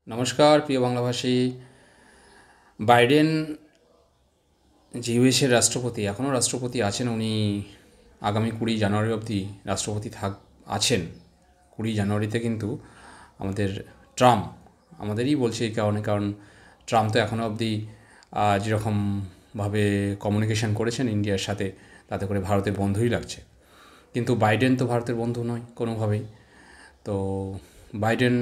নমস্কার প্রিয় বাংলাভাষী। বাইডেন যে ইউএসের রাষ্ট্রপতি, এখনও রাষ্ট্রপতি আছেন উনি। আগামী 20 জানুয়ারি অবধি রাষ্ট্রপতি আছেন। 20 জানুয়ারিতে কিন্তু আমাদের ট্রাম্প, আমাদেরই বলছে এই কারণ ট্রাম্প তো এখনও অবধি যেরকমভাবে কমিউনিকেশন করেছেন ইন্ডিয়ার সাথে, তাতে করে ভারতের বন্ধুই লাগছে। কিন্তু বাইডেন তো ভারতের বন্ধু নয় কোনোভাবেই। তো বাইডেন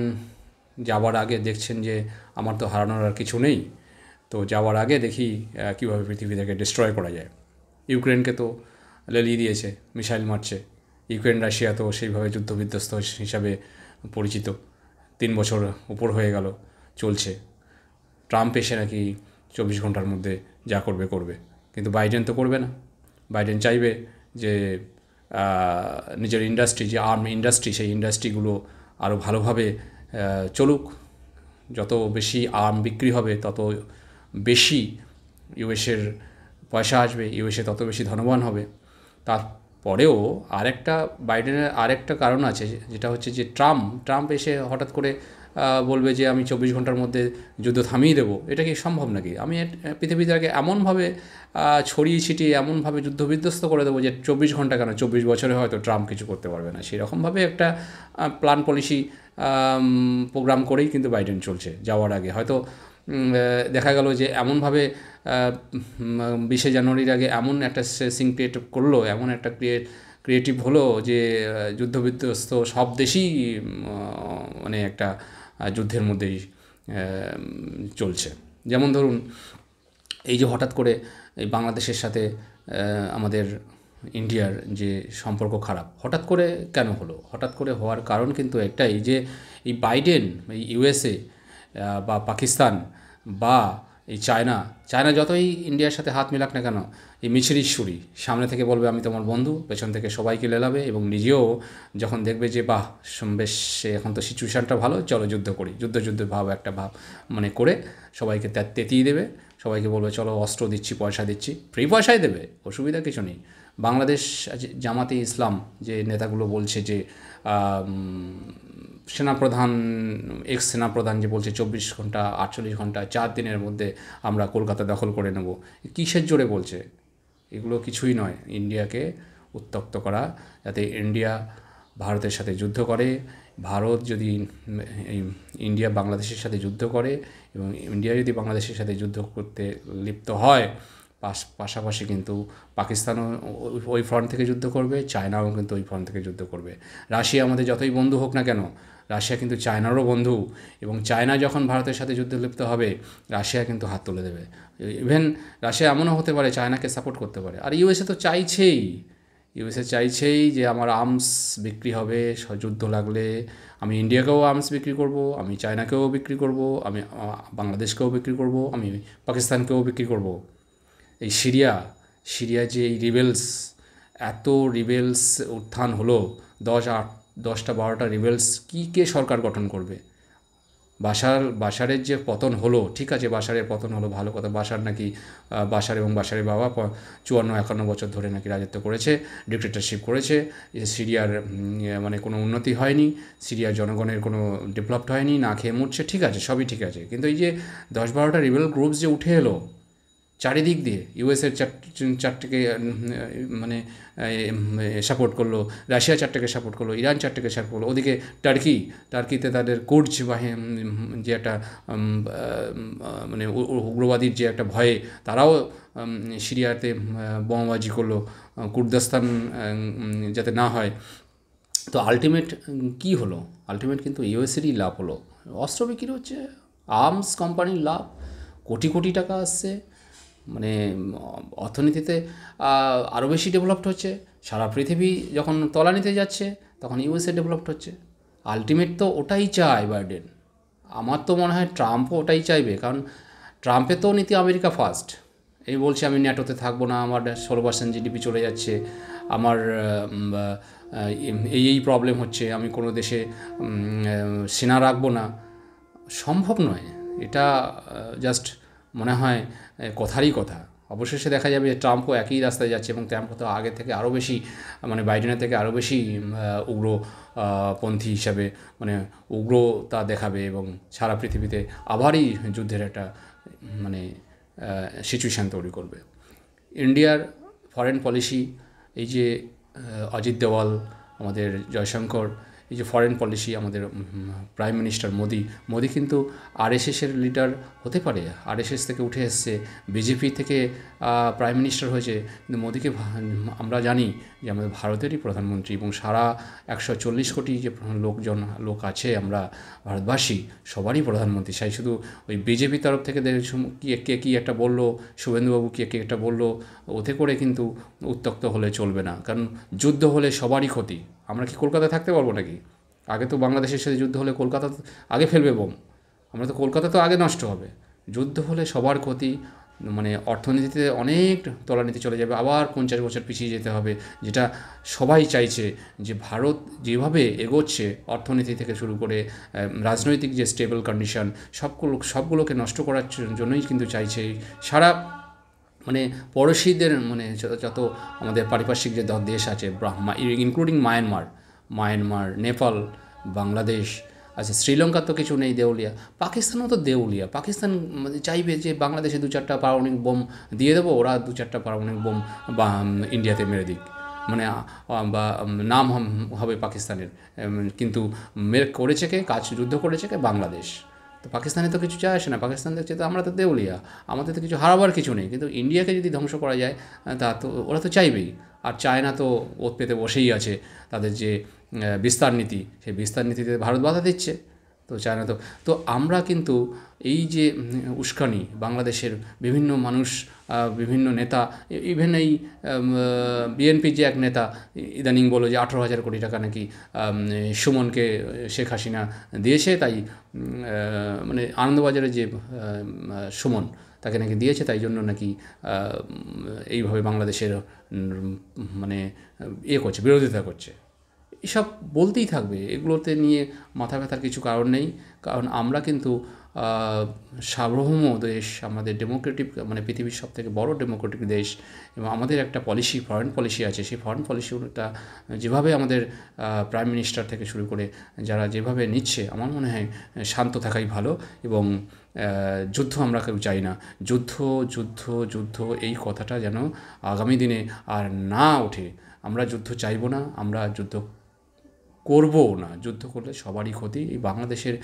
যাওয়ার আগে দেখছেন যে আমার তো হারানোর আর কিছু নেই, তো যাওয়ার আগে দেখি কীভাবে পৃথিবী থেকে ডিস্ট্রয় করা যায়। ইউক্রেনকে তো লেলিয়ে দিয়েছে, মিসাইল মারছে। ইউক্রেন রাশিয়া তো সেইভাবে যুদ্ধবিধ্বস্ত হিসাবে পরিচিত। 3 বছর উপর হয়ে গেল চলছে। ট্রাম্প এসে নাকি 24 ঘন্টার মধ্যে যা করবে করবে, কিন্তু বাইডেন তো করবে না। বাইডেন চাইবে যে নিজের ইন্ডাস্ট্রি, যে আর্ম ইন্ডাস্ট্রি, সেই ইন্ডাস্ট্রিগুলো আরও ভালোভাবে চলুক। যত বেশি আর্ম বিক্রি হবে তত বেশি ইউএসের পয়সা আসবে, ইউএসএ তত বেশি ধনবান হবে। তারপরেও বাইডেনের আরেকটা কারণ আছে, যেটা হচ্ছে যে ট্রাম্প এসে হঠাৎ করে বলবে যে আমি 24 ঘন্টার মধ্যে যুদ্ধ থামিয়ে দেবো। এটা কি সম্ভব নাকি? আমি পৃথিবীটাকে এমনভাবে ছড়িয়ে ছিটিয়ে এমনভাবে যুদ্ধবিধ্বস্ত করে দেবো যে 24 ঘন্টা কেন, 24 বছরে হয়তো ট্রাম্প কিছু করতে পারবে না। সেরকমভাবে একটা প্ল্যান পলিসি প্রোগ্রাম করেই কিন্তু বাইডেন চলছে যাওয়ার আগে। হয়তো দেখা গেল যে এমনভাবে 20 জানুয়ারির আগে এমন একটা সিন ক্রিয়েট করলো, এমন একটা ক্রিয়েটিভ হলো যে যুদ্ধবিধ্বস্ত সব দেশই মানে একটা যুদ্ধের মধ্যেই চলছে। যেমন ধরুন, এই যে হঠাৎ করে এই বাংলাদেশের সাথে আমাদের ইন্ডিয়ার যে সম্পর্ক খারাপ, হঠাৎ করে কেন হলো? হঠাৎ করে হওয়ার কারণ কিন্তু একটাই, যে এই বাইডেন, এই ইউএসএ বা পাকিস্তান বা এই চায়না যতই ইন্ডিয়ার সাথে হাত মেলাক না কেন, এই মিছরি সুরি সামনে থেকে বলবে আমি তোমার বন্ধু, পেছন থেকে সবাইকে লেলাবে, এবং নিজেও যখন দেখবে যে বাহ বেশ এখন তো সিচুয়েশানটা ভালো, চলো যুদ্ধ করি, যুদ্ধ ভাব একটা ভাব মানে করে সবাইকে তেতিয়ে দেবে। সবাইকে বলবে চলো অস্ত্র দিচ্ছি, পয়সা দিচ্ছি, ফ্রি পয়সাই দেবে, অসুবিধা কিছু নেই। বাংলাদেশ জামাতে ইসলাম যে নেতাগুলো বলছে যে সেনাপ্রধান, এক্স সেনাপ্রধান যে বলছে 24 ঘন্টা, 48 ঘন্টা, 4 দিনের মধ্যে আমরা কলকাতা দখল করে নেব, কিসের জোরে বলছে? এগুলো কিছুই নয়, ইন্ডিয়াকে উত্তক্ত করা, যাতে ইন্ডিয়া ভারতের সাথে যুদ্ধ করে। ভারত যদি ইন্ডিয়া বাংলাদেশের সাথে যুদ্ধ করে, এবং ইন্ডিয়া যদি বাংলাদেশের সাথে যুদ্ধ করতে লিপ্ত হয়, পাশাপাশি কিন্তু পাকিস্তানও ওই ফ্রন্ট থেকে যুদ্ধ করবে, চায়নাও কিন্তু ওই ফ্রন্ট থেকে যুদ্ধ করবে। রাশিয়া আমাদের যতই বন্ধু হোক না কেন, রাশিয়া কিন্তু চায়নারও বন্ধু, এবং চায়না যখন ভারতের সাথে যুদ্ধে লিপ্ত হবে, রাশিয়া কিন্তু হাত তুলে দেবে। ইভেন রাশিয়া এমনও হতে পারে চায়নাকে সাপোর্ট করতে পারে। আর ইউএসএ তো চাইছেই যে আমার আর্মস বিক্রি হবে, যুদ্ধ লাগলে আমি ইন্ডিয়াকেও আর্মস বিক্রি করব, আমি চায়নাকেও বিক্রি করব, আমি বাংলাদেশকেও বিক্রি করব, আমি পাকিস্তানকেও বিক্রি করব। এই সিরিয়া যে এই এত রিবেলস উত্থান হলো, 10-12টা রিবেলস, কে সরকার গঠন করবে? বাশারের যে পতন হলো, ঠিক আছে, বাশারের পতন হলো, ভালো কথা। বাশার এবং বাশারের বাবা 54-51 বছর ধরে নাকি রাজত্ব করেছে, ডিক্টেটরশিপ করেছে। সিরিয়ার মানে কোনো উন্নতি হয়নি, সিরিয়ার জনগণের কোনো ডেভেলপড হয়নি, না খেয়ে মরছে, ঠিক আছে, সবই ঠিক আছে। কিন্তু এই যে 10-12টা রিবেল গ্রুপস যে উঠে এলো চারিদিক দিয়ে, ইউএসের চারটেকে মানে সাপোর্ট করলো, রাশিয়া 4টেকে সাপোর্ট করলো, ইরান 4টেকে সাপোর্ট করলো, ওদিকে টার্কিতে তাদের কুর্জ যে একটা মানে উগ্রবাদীর যে একটা ভয়ে তারাও সিরিয়াতে বোমাবাজি করলো, কুর্দিস্তান যাতে না হয়। তো আলটিমেট কী হলো? আলটিমেট কিন্তু ইউএসেরই লাভ হলো, অস্ত্র বিক্রি হচ্ছে, আর্মস কোম্পানির লাভ, কোটি কোটি টাকা আসছে, মানে অর্থনীতিতে আরও বেশি ডেভেলপড হচ্ছে। সারা পৃথিবী যখন তলানিতে যাচ্ছে, তখন ইউএসএ ডেভেলপড হচ্ছে। আলটিমেট তো ওটাই চায় বাইডেন। আমার তো মনে হয় ট্রাম্পও ওটাই চাইবে, কারণ ট্রাম্পের তো নীতি আমেরিকা ফার্স্ট। এই বলছে আমি ন্যাটোতে থাকবো না, আমার 16% জিডিপি চলে যাচ্ছে, আমার এই প্রবলেম হচ্ছে, আমি কোনো দেশে সেনা রাখবো না। সম্ভব নয় এটা, জাস্ট মনে হয় কথারই কথা। অবশেষে দেখা যাবে যে ট্রাম্পও একই রাস্তায় যাচ্ছে এবং ট্রাম্প তো আগে থেকে আরও বেশি মানে বাইডেনের থেকে আরও বেশি উগ্রপন্থী হিসাবে মানে উগ্রতা দেখাবে এবং সারা পৃথিবীতে আবারই যুদ্ধের একটা মানে সিচুয়েশান তৈরি করবে। ইন্ডিয়ার ফরেন পলিসি, এই যে অজিত দোভাল, আমাদের জয়শঙ্কর, এই যে ফরেন পলিসি, আমাদের প্রাইম মিনিস্টার মোদি কিন্তু আরএসএসের লিডার হতে পারে, আরএসএস থেকে উঠে এসছে, বিজেপি থেকে প্রাইম মিনিস্টার হয়েছে, কিন্তু মোদিকে আমরা জানি যে আমাদের ভারতেরই প্রধানমন্ত্রী এবং সারা 140 কোটি যে লোক আছে আমরা ভারতবাসী সবারই প্রধানমন্ত্রী। সেই শুধু ওই বিজেপি তরফ থেকে কে কী একটা বললো, শুভেন্দুবাবু কে একটা বললো, ওতে করে কিন্তু উত্তক্ত হলে চলবে না, কারণ যুদ্ধ হলে সবারই ক্ষতি। আমরা কি কলকাতায় থাকতে পারবো নাকি? আগে তো বাংলাদেশের সাথে যুদ্ধ হলে কলকাতা আগে ফেলবে বোম, আমরা তো কলকাতা তো আগে নষ্ট হবে। যুদ্ধ হলে সবার ক্ষতি, মানে অর্থনীতিতে অনেক তলানিতে চলে যাবে, আবার 50 বছর পিছিয়ে যেতে হবে, যেটা সবাই চাইছে। যে ভারত যেভাবে এগোচ্ছে অর্থনীতি থেকে শুরু করে রাজনৈতিক যে স্টেবল কন্ডিশন সবগুলোকে নষ্ট করার জন্যই কিন্তু চাইছে সারা মানে পড়োশিদের মানে যত আমাদের পারিপার্শ্বিক যে দেশ আছে ইনক্লুডিং মায়ানমার, নেপাল, বাংলাদেশ, আচ্ছা শ্রীলঙ্কার তো কিছু নেই, দেউলিয়া। পাকিস্তানও তো দেউলিয়া। পাকিস্তান চাইবে যে বাংলাদেশে 2-4টা পারমাণবিক বোম দিয়ে দেবো, ওরা 2-4টা পারমাণবিক বোম বা ইন্ডিয়াতে মেরে দিক, মানে বা নাম হবে পাকিস্তানের, কিন্তু করেছে কে, যুদ্ধ করেছে কে? বাংলাদেশ। তো পাকিস্তানে তো কিছু চায় আসে না, পাকিস্তান দেখছে তো আমরা তো দেউলিয়া, আমাদের তো কিছু হারাবার কিছু নেই। কিন্তু ইন্ডিয়াকে যদি ধ্বংস করা যায় তা তো ওরা তো চাইবেই। আর চায়না তো ওত পেতে বসেই আছে, তাদের যে বিস্তার নীতি, সেই বিস্তার নীতিতে ভারত বাধা দিচ্ছে। তো চায়না তো আমরা কিন্তু এই যে উস্কানি বাংলাদেশের বিভিন্ন মানুষ, বিভিন্ন নেতা, ইভেন এই বিএনপির যে এক নেতা ইদানিং বলো যে 18,000 কোটি টাকা নাকি সুমনকে শেখ হাসিনা দিয়েছে, তাই মানে আনন্দবাজারে যে সুমন তাকে নাকি দিয়েছে, তাই জন্য নাকি এইভাবে বাংলাদেশের মানে করছে, বিরোধিতা করছে। এসব বলতেই থাকবে, এগুলোতে নিয়ে মাথা ব্যথার কিছু কারণ নেই। কারণ আমরা কিন্তু সার্বভৌম দেশ, আমাদের ডেমোক্রেটিক মানে পৃথিবীর সবথেকে বড় ডেমোক্রেটিক দেশ, এবং আমাদের একটা পলিসি, ফরেন পলিসি আছে। সেই ফরেন পলিসিটা যেভাবে আমাদের প্রাইম মিনিস্টার থেকে শুরু করে যারা যেভাবে নিচ্ছে, আমার মনে হয় শান্ত থাকাই ভালো। এবং যুদ্ধ আমরা কেউ চাই না, যুদ্ধ এই কথাটা যেন আগামী দিনে আর না ওঠে। আমরা যুদ্ধ চাইবো না, আমরা যুদ্ধ করবও না। যুদ্ধ করলে সবারই ক্ষতি। এই বাংলাদেশের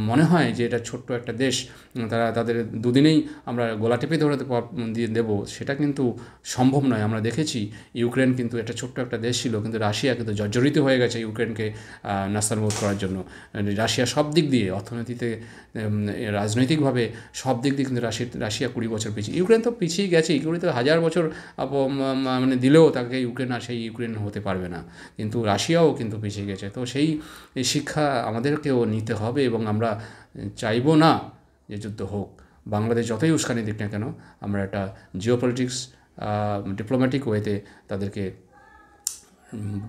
মনে হয় যে এটা ছোট্ট একটা দেশ, তাদের দুদিনেই আমরা গলা টেপে ধরাতে দিয়ে দেবো, সেটা কিন্তু সম্ভব নয়। আমরা দেখেছি ইউক্রেন কিন্তু একটা ছোট্ট একটা দেশ ছিল, কিন্তু রাশিয়া কিন্তু জর্জরিত হয়ে গেছে ইউক্রেনকে নাস্তানাবুদ করার জন্য। রাশিয়া সব দিক দিয়ে, অর্থনীতিতে, রাজনৈতিকভাবে সব দিক দিয়ে কিন্তু রাশিয়া 20 বছর পিছিয়ে। ইউক্রেন তো পিছিয়ে গেছে, ইউক্রেন তো 1000 বছর মানে দিলেও তাকে ইউক্রেন আর সেই ইউক্রেন হতে পারবে না, কিন্তু রাশিয়াও কিন্তু পিছিয়ে গেছে। তো সেই শিক্ষা আমাদেরকেও নিতে হবে, এবং আমরা চাইবো না যে যুদ্ধ হোক। বাংলাদেশ যতই উস্কানি দিক না কেন, আমরা একটা জিওপলিটিক্স ডিপ্লোম্যাটিক ওয়েতে তাদেরকে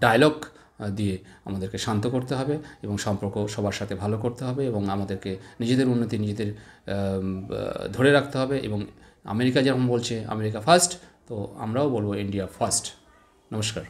ডায়লগ দিয়ে আমাদেরকে শান্ত করতে হবে, এবং সম্পর্ক সবার সাথে ভালো করতে হবে, এবং আমাদেরকে নিজেদের উন্নতি নিজেদের ধরে রাখতে হবে। এবং আমেরিকা যেমন বলছে আমেরিকা ফার্স্ট, তো আমরাও বলবো ইন্ডিয়া ফার্স্ট। নমস্কার।